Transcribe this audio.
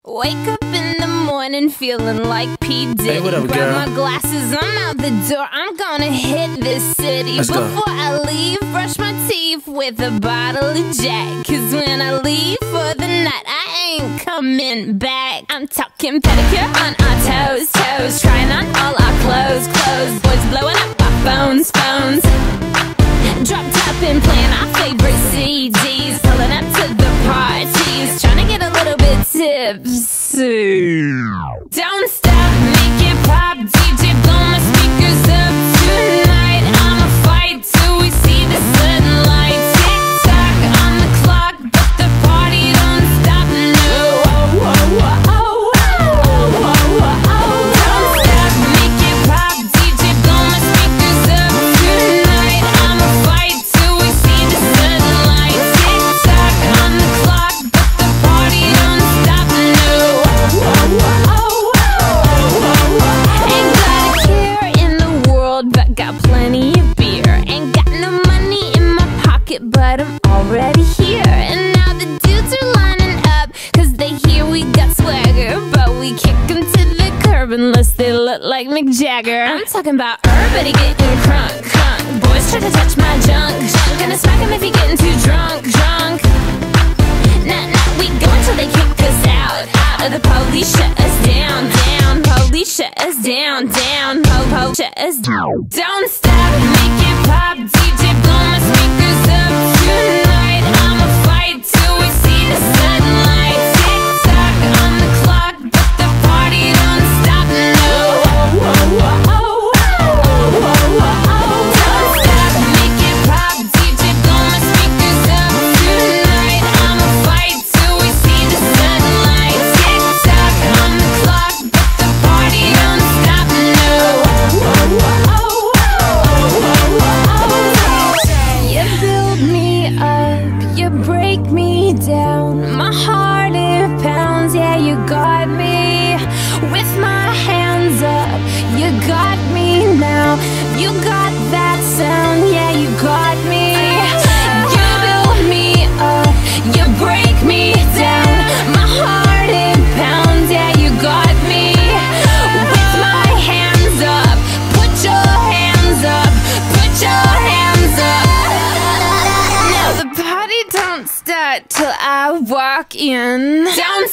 Wake up in the morning feeling like P. Diddy. Hey, what up, Grab girl? my glasses, I'm out the door. I'm gonna hit this city. Let's go. Before I leave, brush my teeth with a bottle of Jack. Cause when I leave for the night, I ain't coming back. I'm talking pedicure on our toes, toes. Trying on all our clothes, clothes. Boys blowing up our phones, phones. Drop top and playing our favorite CDs. Pulling up to the parties, trying to get a little bit tipsy. Don't stop, make it pop, DJ blow my speakers up tonight. I'ma fight till we see the sunlight. Tick tock on the clock, but the party don't stop. No, don't stop, make it pop, DJ blow my speakers up tonight. I'ma fight till we see the sunlight. Tick tock on the clock, but the party don't stop. No, ain't got a care in the world, but got plenty of beer. Ain't got no money in my pocket, but I'm already here. And now the dudes are lining up, cause they hear we got swagger. But we kick them to the curb unless they look like Mick Jagger. I'm talking about everybody getting crunk, crunk. Boys try to touch my junk, junk. Gonna smack him if he getting too drunk, drunk. Nah, nah, we go until they kick us out, out. Or the police shut us down, down. Police shut us down, down. Po-po shut us down. Don't stop, make it pop, DJ blow my speakers up tonight. I'ma fight till we see the sunlight. Tick tock on the clock, but the party don't stop. No, don't stop, make it pop, DJ blow my speakers up tonight. I'ma fight till we see the sunlight. Tick tock on the clock, but the party don't stop. No, you build me up, you break me down. My heart it pounds, yeah, you got me. With my hands up, you got me now. You got that sound, yeah, you got me. You build me up, you break me down. My heart it pounds, yeah, you got me. With my hands up, put your hands up, put your hands up. Now the party don't start till I walk in. Don't